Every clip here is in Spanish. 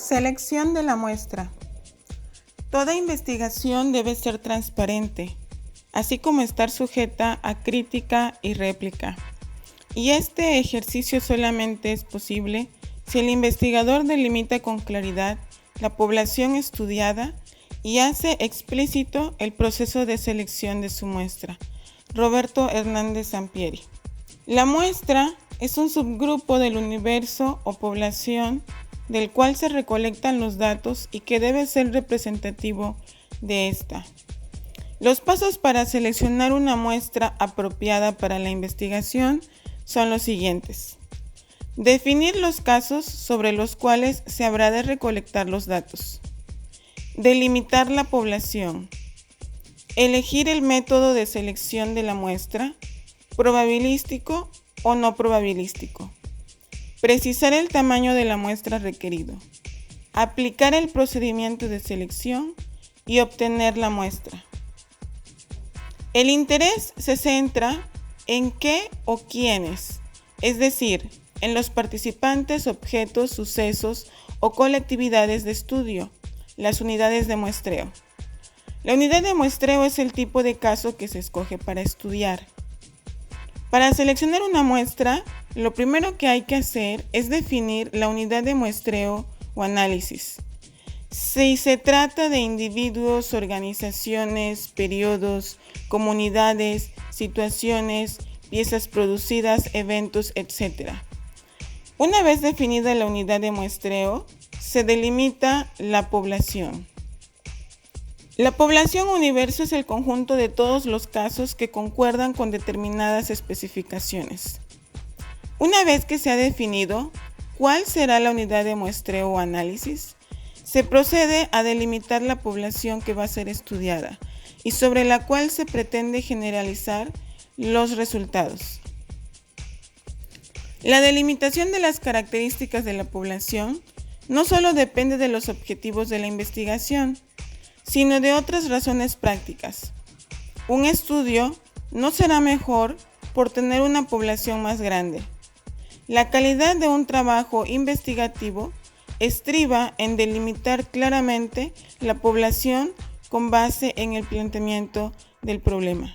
Selección de la muestra. Toda investigación debe ser transparente, así como estar sujeta a crítica y réplica. Y este ejercicio solamente es posible si el investigador delimita con claridad la población estudiada y hace explícito el proceso de selección de su muestra. Roberto Hernández Sampieri. La muestra es un subgrupo del universo o población del cual se recolectan los datos y que debe ser representativo de esta. Los pasos para seleccionar una muestra apropiada para la investigación son los siguientes. Definir los casos sobre los cuales se habrá de recolectar los datos. Delimitar la población. Elegir el método de selección de la muestra, probabilístico o no probabilístico. Precisar el tamaño de la muestra requerido. Aplicar el procedimiento de selección y obtener la muestra. El interés se centra en qué o quiénes, es decir, en los participantes, objetos, sucesos o colectividades de estudio, las unidades de muestreo. La unidad de muestreo es el tipo de caso que se escoge para estudiar. Para seleccionar una muestra, lo primero que hay que hacer es definir la unidad de muestreo o análisis. Si se trata de individuos, organizaciones, periodos, comunidades, situaciones, piezas producidas, eventos, etc. Una vez definida la unidad de muestreo, se delimita la población. La población universo es el conjunto de todos los casos que concuerdan con determinadas especificaciones. Una vez que se ha definido cuál será la unidad de muestreo o análisis, se procede a delimitar la población que va a ser estudiada y sobre la cual se pretende generalizar los resultados. La delimitación de las características de la población no solo depende de los objetivos de la investigación, sino de otras razones prácticas. Un estudio no será mejor por tener una población más grande. La calidad de un trabajo investigativo estriba en delimitar claramente la población con base en el planteamiento del problema.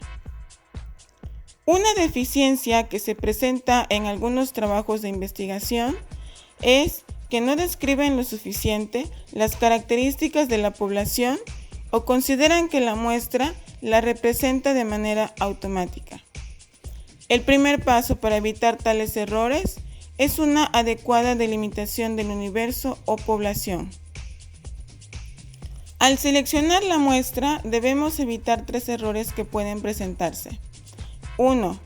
Una deficiencia que se presenta en algunos trabajos de investigación es que no describen lo suficiente las características de la población o consideran que la muestra la representa de manera automática. El primer paso para evitar tales errores es una adecuada delimitación del universo o población. Al seleccionar la muestra, debemos evitar 3 errores que pueden presentarse. 1.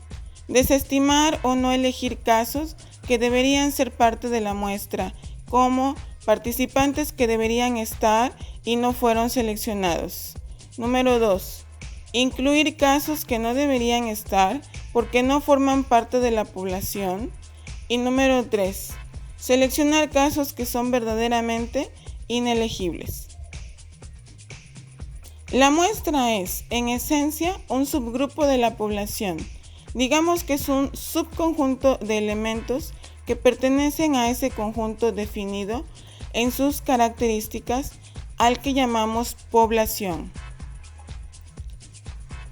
Desestimar o no elegir casos que deberían ser parte de la muestra, como participantes que deberían estar y no fueron seleccionados. Número 2. Incluir casos que no deberían estar porque no forman parte de la población. Y número 3. Seleccionar casos que son verdaderamente inelegibles. La muestra es, en esencia, un subgrupo de la población. Digamos que es un subconjunto de elementos que pertenecen a ese conjunto definido en sus características al que llamamos población.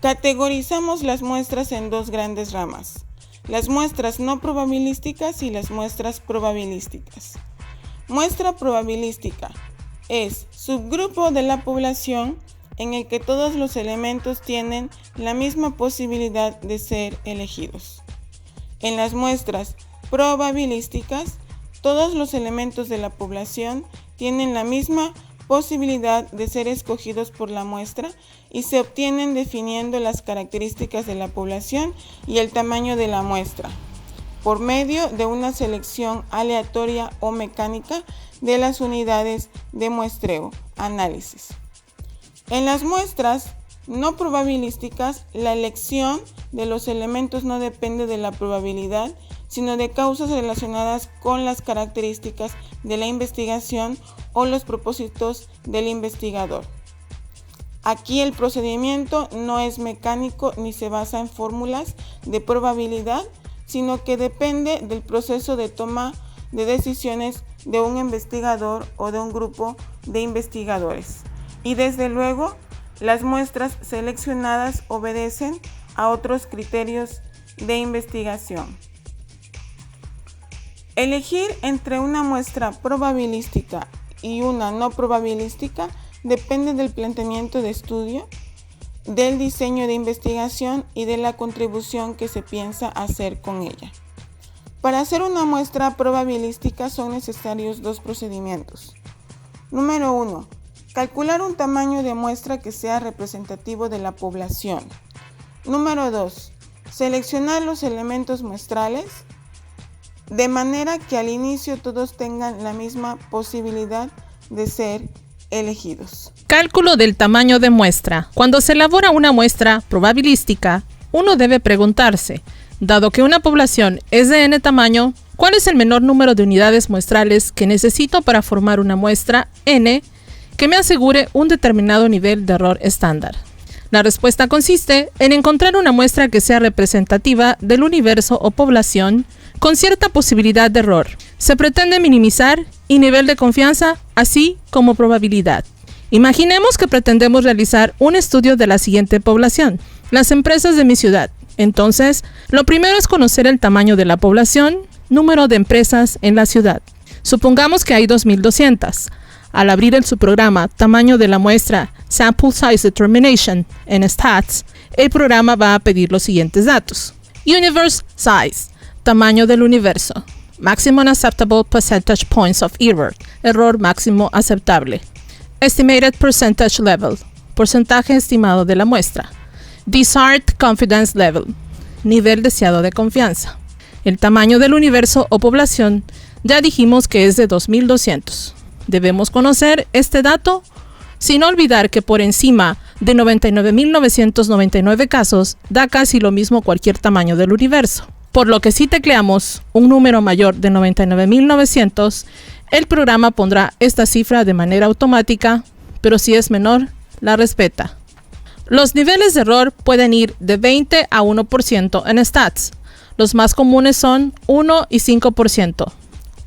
Categorizamos las muestras en 2 grandes ramas: las muestras no probabilísticas y las muestras probabilísticas. Muestra probabilística es subgrupo de la población en el que todos los elementos tienen la misma posibilidad de ser elegidos. En las muestras probabilísticas, todos los elementos de la población tienen la misma posibilidad de ser escogidos por la muestra y se obtienen definiendo las características de la población y el tamaño de la muestra, por medio de una selección aleatoria o mecánica de las unidades de muestreo, análisis. En las muestras no probabilísticas, la elección de los elementos no depende de la probabilidad, sino de causas relacionadas con las características de la investigación o los propósitos del investigador. Aquí el procedimiento no es mecánico ni se basa en fórmulas de probabilidad, sino que depende del proceso de toma de decisiones de un investigador o de un grupo de investigadores. Y desde luego, las muestras seleccionadas obedecen a otros criterios de investigación. Elegir entre una muestra probabilística y una no probabilística depende del planteamiento de estudio, del diseño de investigación y de la contribución que se piensa hacer con ella. Para hacer una muestra probabilística son necesarios dos procedimientos. Número 1. Calcular un tamaño de muestra que sea representativo de la población. Número 2. Seleccionar los elementos muestrales de manera que al inicio todos tengan la misma posibilidad de ser elegidos. Cálculo del tamaño de muestra. Cuando se elabora una muestra probabilística, uno debe preguntarse, dado que una población es de n tamaño, ¿cuál es el menor número de unidades muestrales que necesito para formar una muestra n que me asegure un determinado nivel de error estándar? La respuesta consiste en encontrar una muestra que sea representativa del universo o población con cierta posibilidad de error. Se pretende minimizar y nivel de confianza, así como probabilidad. Imaginemos que pretendemos realizar un estudio de la siguiente población, las empresas de mi ciudad. Entonces, lo primero es conocer el tamaño de la población, número de empresas en la ciudad. Supongamos que hay 2.200. Al abrir el subprograma Tamaño de la muestra Sample Size Determination en Stats, el programa va a pedir los siguientes datos. Universe Size, tamaño del universo. Maximum Acceptable Percentage Points of Error, error máximo aceptable. Estimated Percentage Level, porcentaje estimado de la muestra. Desired Confidence Level, nivel deseado de confianza. El tamaño del universo o población ya dijimos que es de 2.200. Debemos conocer este dato sin olvidar que por encima de 99.999 casos da casi lo mismo cualquier tamaño del universo. Por lo que si tecleamos un número mayor de 99.900, el programa pondrá esta cifra de manera automática, pero si es menor, la respeta. Los niveles de error pueden ir de 20 a 1% en stats. Los más comunes son 1 y 5%.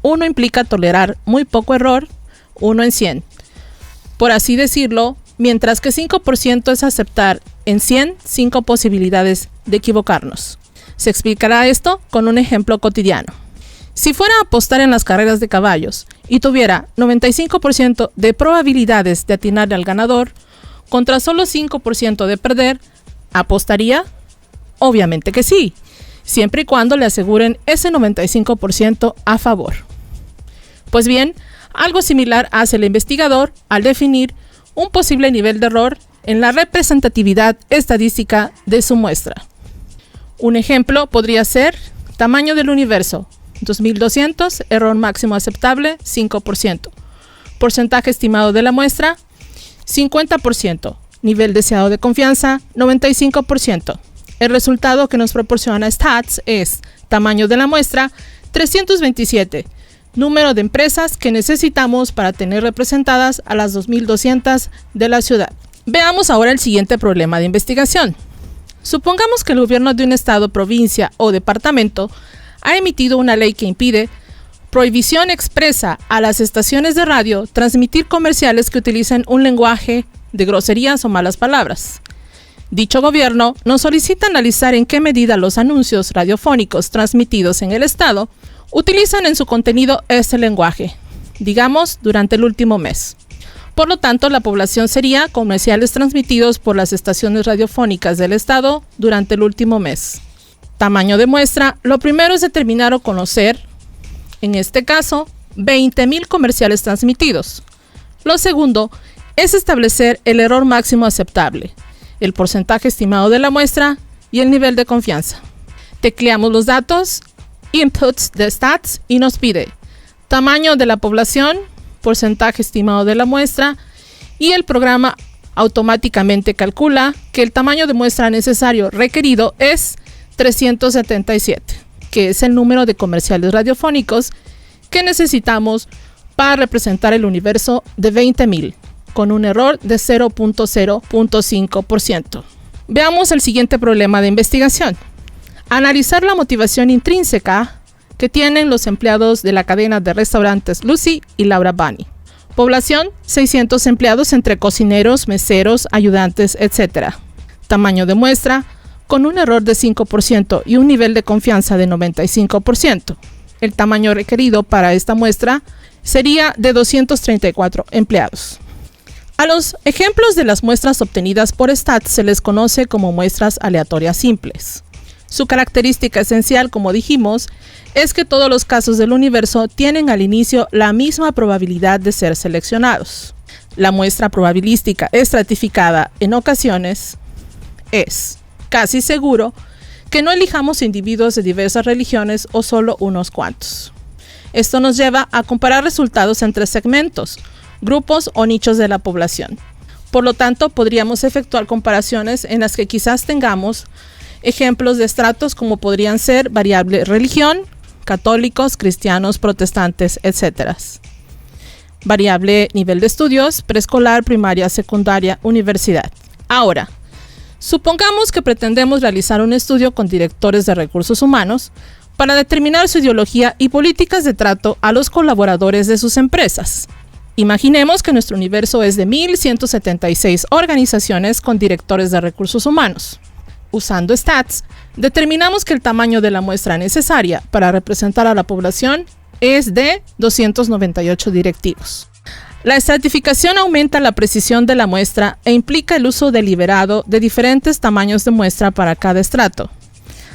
1 implica tolerar muy poco error, 1 en 100. Por así decirlo, mientras que 5% es aceptar en 100 5 posibilidades de equivocarnos. Se explicará esto con un ejemplo cotidiano. Si fuera a apostar en las carreras de caballos y tuviera 95% de probabilidades de atinarle al ganador, contra solo 5% de perder, ¿apostaría? Obviamente que sí, siempre y cuando le aseguren ese 95% a favor. Pues bien, algo similar hace el investigador al definir un posible nivel de error en la representatividad estadística de su muestra. Un ejemplo podría ser tamaño del universo, 2.200, error máximo aceptable, 5%. Porcentaje estimado de la muestra, 50%. Nivel deseado de confianza, 95%. El resultado que nos proporciona Stats es tamaño de la muestra, 327. Número de empresas que necesitamos para tener representadas a las 2.200 de la ciudad. Veamos ahora el siguiente problema de investigación. Supongamos que el gobierno de un estado, provincia o departamento ha emitido una ley que impide prohibición expresa a las estaciones de radio transmitir comerciales que utilicen un lenguaje de groserías o malas palabras. Dicho gobierno nos solicita analizar en qué medida los anuncios radiofónicos transmitidos en el estado utilizan en su contenido este lenguaje, digamos durante el último mes. Por lo tanto, la población sería comerciales transmitidos por las estaciones radiofónicas del estado durante el último mes. Tamaño de muestra, lo primero es determinar o conocer, en este caso, 20.000 comerciales transmitidos. Lo segundo es establecer el error máximo aceptable, el porcentaje estimado de la muestra y el nivel de confianza. Tecleamos los datos, inputs de stats y nos pide tamaño de la población, porcentaje estimado de la muestra y el programa automáticamente calcula que el tamaño de muestra necesario requerido es 377, que es el número de comerciales radiofónicos que necesitamos para representar el universo de 20.000, con un error de 0.0.5%. Veamos el siguiente problema de investigación. Analizar la motivación intrínseca que tienen los empleados de la cadena de restaurantes Lucy y Laura Bunny. Población, 600 empleados entre cocineros, meseros, ayudantes, etc. Tamaño de muestra, con un error de 5% y un nivel de confianza de 95%. El tamaño requerido para esta muestra sería de 234 empleados. A los ejemplos de las muestras obtenidas por STATS se les conoce como muestras aleatorias simples. Su característica esencial, como dijimos, es que todos los casos del universo tienen al inicio la misma probabilidad de ser seleccionados. La muestra probabilística estratificada en ocasiones es casi seguro que no elijamos individuos de diversas religiones o solo unos cuantos. Esto nos lleva a comparar resultados entre segmentos, grupos o nichos de la población. Por lo tanto, podríamos efectuar comparaciones en las que quizás tengamos ejemplos de estratos como podrían ser variable religión, católicos, cristianos, protestantes, etc. Variable nivel de estudios, preescolar, primaria, secundaria, universidad. Ahora, supongamos que pretendemos realizar un estudio con directores de recursos humanos para determinar su ideología y políticas de trato a los colaboradores de sus empresas. Imaginemos que nuestro universo es de 1.176 organizaciones con directores de recursos humanos. Usando STATS, determinamos que el tamaño de la muestra necesaria para representar a la población es de 298 directivos. La estratificación aumenta la precisión de la muestra e implica el uso deliberado de diferentes tamaños de muestra para cada estrato,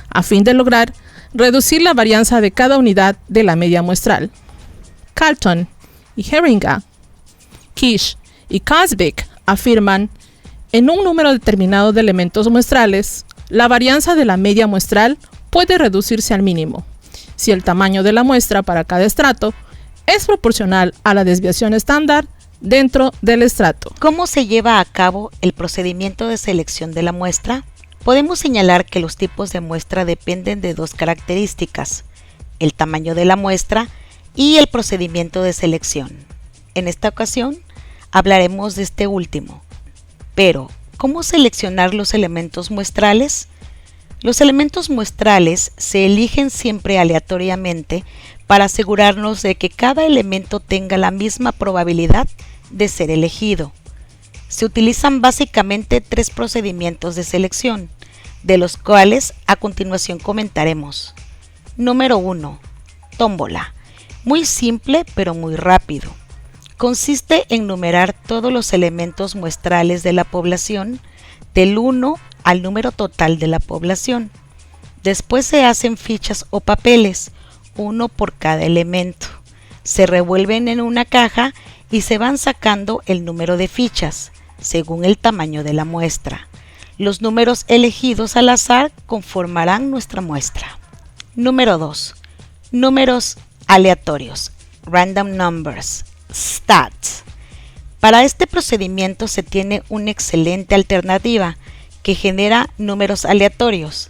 a fin de lograr reducir la varianza de cada unidad de la media muestral. Carlton y Herringa, Kish y Kosbik afirman: en un número determinado de elementos muestrales, la varianza de la media muestral puede reducirse al mínimo, si el tamaño de la muestra para cada estrato es proporcional a la desviación estándar dentro del estrato. ¿Cómo se lleva a cabo el procedimiento de selección de la muestra? Podemos señalar que los tipos de muestra dependen de dos características: el tamaño de la muestra y el procedimiento de selección. En esta ocasión hablaremos de este último. Pero, ¿cómo seleccionar los elementos muestrales? Los elementos muestrales se eligen siempre aleatoriamente para asegurarnos de que cada elemento tenga la misma probabilidad de ser elegido. Se utilizan básicamente tres procedimientos de selección, de los cuales a continuación comentaremos. Número 1. Tómbola. Muy simple pero muy rápido. Consiste en numerar todos los elementos muestrales de la población del 1 al número total de la población. Después se hacen fichas o papeles, uno por cada elemento. Se revuelven en una caja y se van sacando el número de fichas, según el tamaño de la muestra. Los números elegidos al azar conformarán nuestra muestra. Número 2. Números aleatorios, random numbers. STATS. Para este procedimiento se tiene una excelente alternativa que genera números aleatorios.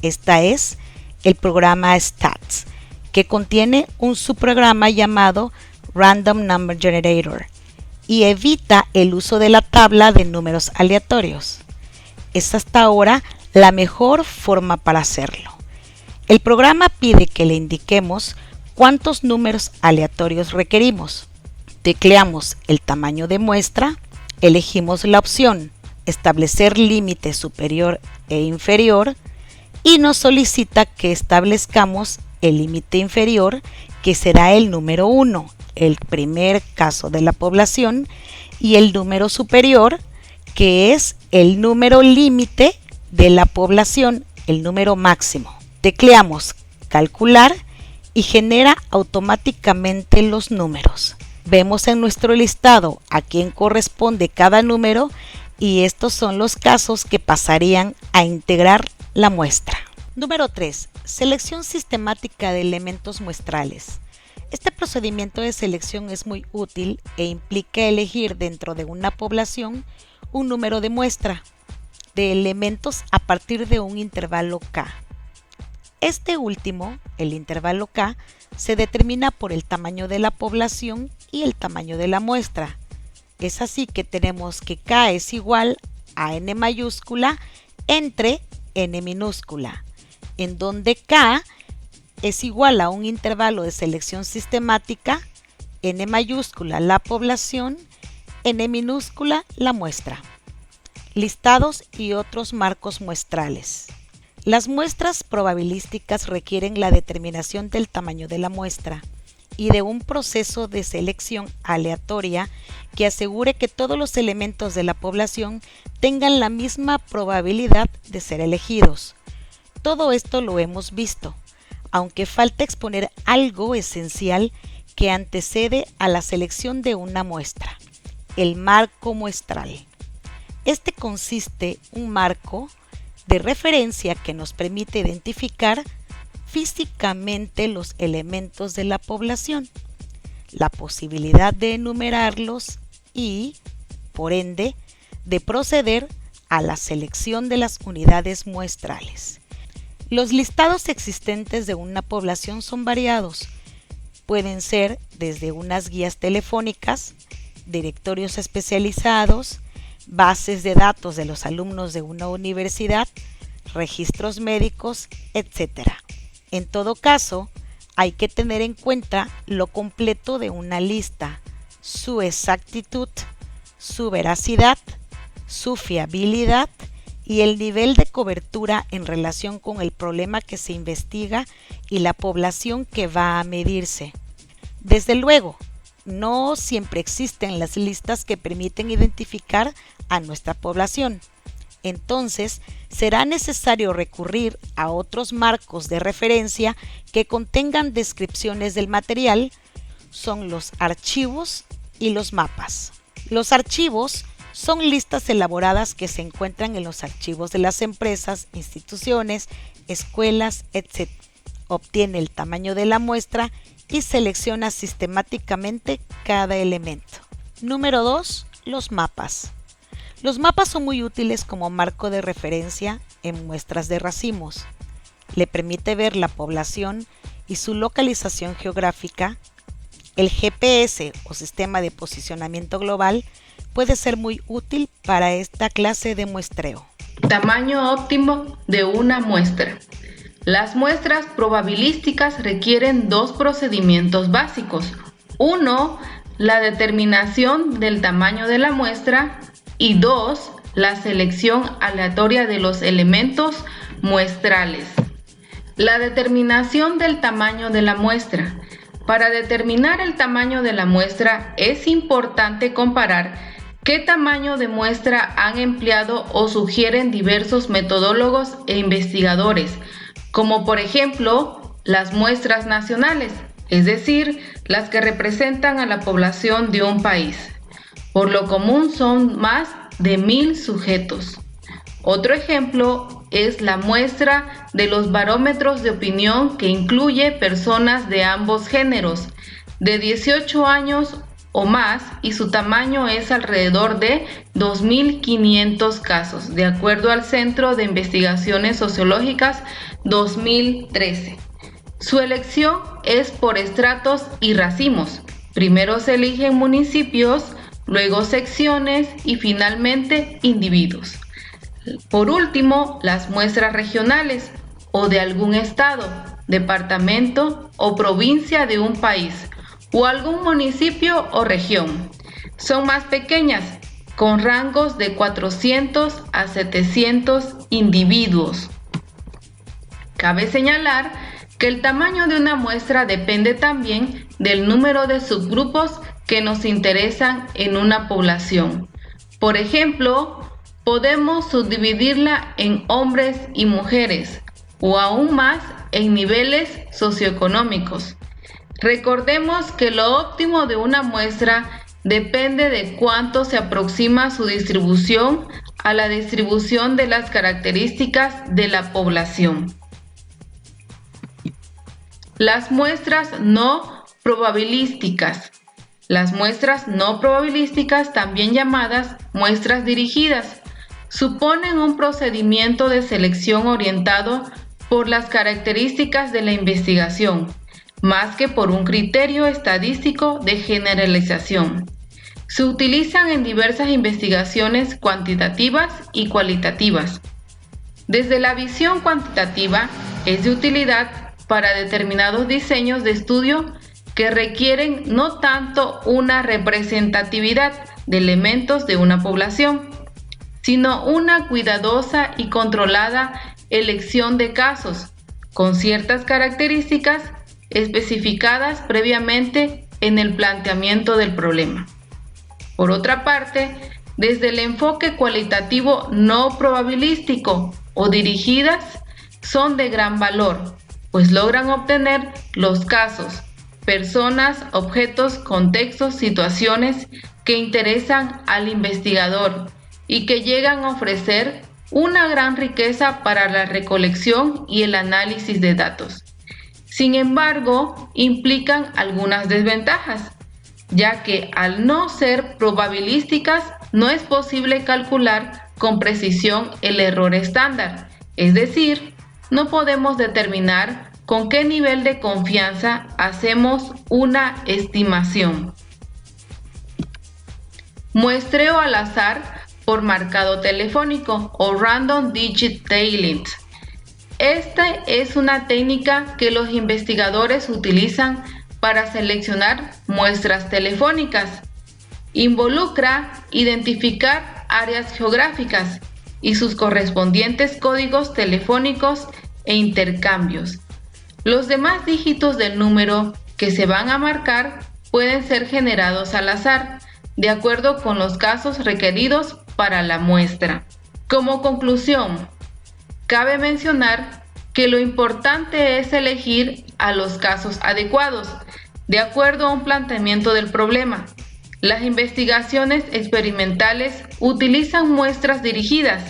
Esta es el programa STATS, que contiene un subprograma llamado Random Number Generator y evita el uso de la tabla de números aleatorios. Es hasta ahora la mejor forma para hacerlo. El programa pide que le indiquemos cuántos números aleatorios requerimos. Tecleamos el tamaño de muestra, elegimos la opción establecer límite superior e inferior y nos solicita que establezcamos el límite inferior, que será el número 1, el primer caso de la población, y el número superior, que es el número límite de la población, el número máximo. Tecleamos calcular y genera automáticamente los números. Vemos en nuestro listado a quién corresponde cada número y estos son los casos que pasarían a integrar la muestra. Número 3. Selección sistemática de elementos muestrales. Este procedimiento de selección es muy útil e implica elegir dentro de una población un número de muestra de elementos a partir de un intervalo K. Este último, el intervalo K, se determina por el tamaño de la población y el tamaño de la muestra. Es así que tenemos que K es igual a N mayúscula entre N minúscula, en donde K es igual a un intervalo de selección sistemática, N mayúscula la población, N minúscula la muestra. Listados y otros marcos muestrales. Las muestras probabilísticas requieren la determinación del tamaño de la muestra y de un proceso de selección aleatoria que asegure que todos los elementos de la población tengan la misma probabilidad de ser elegidos. Todo esto lo hemos visto, aunque falta exponer algo esencial que antecede a la selección de una muestra, el marco muestral. Este consiste en un marco de referencia que nos permite identificar físicamente los elementos de la población, la posibilidad de enumerarlos y, por ende, de proceder a la selección de las unidades muestrales. Los listados existentes de una población son variados. Pueden ser desde unas guías telefónicas, directorios especializados, bases de datos de los alumnos de una universidad, registros médicos, etc. En todo caso, hay que tener en cuenta lo completo de una lista, su exactitud, su veracidad, su fiabilidad y el nivel de cobertura en relación con el problema que se investiga y la población que va a medirse. Desde luego, no siempre existen las listas que permiten identificar a nuestra población. Entonces, será necesario recurrir a otros marcos de referencia que contengan descripciones del material. Son los archivos y los mapas. Los archivos son listas elaboradas que se encuentran en los archivos de las empresas, instituciones, escuelas, etc. Obtiene el tamaño de la muestra y selecciona sistemáticamente cada elemento. Número 2. Los mapas. Los mapas son muy útiles como marco de referencia en muestras de racimos. Le permite ver la población y su localización geográfica. El GPS o sistema de posicionamiento global puede ser muy útil para esta clase de muestreo. Tamaño óptimo de una muestra. Las muestras probabilísticas requieren dos procedimientos básicos. Uno, la determinación del tamaño de la muestra y dos, la selección aleatoria de los elementos muestrales. La determinación del tamaño de la muestra. Para determinar el tamaño de la muestra es importante comparar qué tamaño de muestra han empleado o sugieren diversos metodólogos e investigadores, como por ejemplo las muestras nacionales, es decir, las que representan a la población de un país. Por lo común son más de 1000 sujetos. Otro ejemplo es la muestra de los barómetros de opinión que incluye personas de ambos géneros, de 18 años o más, y su tamaño es alrededor de 2.500 casos, de acuerdo al Centro de Investigaciones Sociológicas 2013. Su elección es por estratos y racimos. Primero se eligen municipios, luego secciones y finalmente individuos. Por último, las muestras regionales o de algún estado, departamento o provincia de un país o algún municipio o región. Son más pequeñas, con rangos de 400 a 700 individuos. Cabe señalar que el tamaño de una muestra depende también del número de subgrupos que nos interesan en una población. Por ejemplo, podemos subdividirla en hombres y mujeres, o aún más en niveles socioeconómicos. Recordemos que lo óptimo de una muestra depende de cuánto se aproxima su distribución a la distribución de las características de la población. Las muestras no probabilísticas. Las muestras no probabilísticas, también llamadas muestras dirigidas, suponen un procedimiento de selección orientado por las características de la investigación, más que por un criterio estadístico de generalización. Se utilizan en diversas investigaciones cuantitativas y cualitativas. Desde la visión cuantitativa, es de utilidad para determinados diseños de estudio que requieren no tanto una representatividad de elementos de una población, sino una cuidadosa y controlada elección de casos con ciertas características especificadas previamente en el planteamiento del problema. Por otra parte, desde el enfoque cualitativo no probabilístico o dirigidas son de gran valor, pues logran obtener los casos, personas, objetos, contextos, situaciones que interesan al investigador y que llegan a ofrecer una gran riqueza para la recolección y el análisis de datos. Sin embargo, implican algunas desventajas, ya que al no ser probabilísticas no es posible calcular con precisión el error estándar, es decir, no podemos determinar con qué nivel de confianza hacemos una estimación. Muestreo al azar por marcado telefónico o Random Digit Tailing. Esta es una técnica que los investigadores utilizan para seleccionar muestras telefónicas. Involucra identificar áreas geográficas y sus correspondientes códigos telefónicos e intercambios. Los demás dígitos del número que se van a marcar pueden ser generados al azar, de acuerdo con los casos requeridos para la muestra. Como conclusión, cabe mencionar que lo importante es elegir a los casos adecuados, de acuerdo a un planteamiento del problema. Las investigaciones experimentales utilizan muestras dirigidas,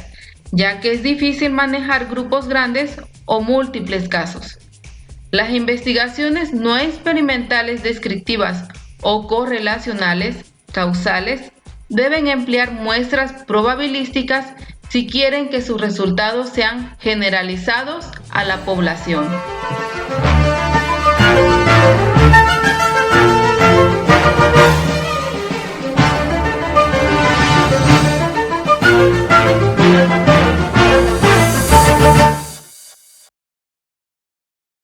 ya que es difícil manejar grupos grandes o múltiples casos. Las investigaciones no experimentales descriptivas o correlacionales, causales, deben emplear muestras probabilísticas si quieren que sus resultados sean generalizados a la población.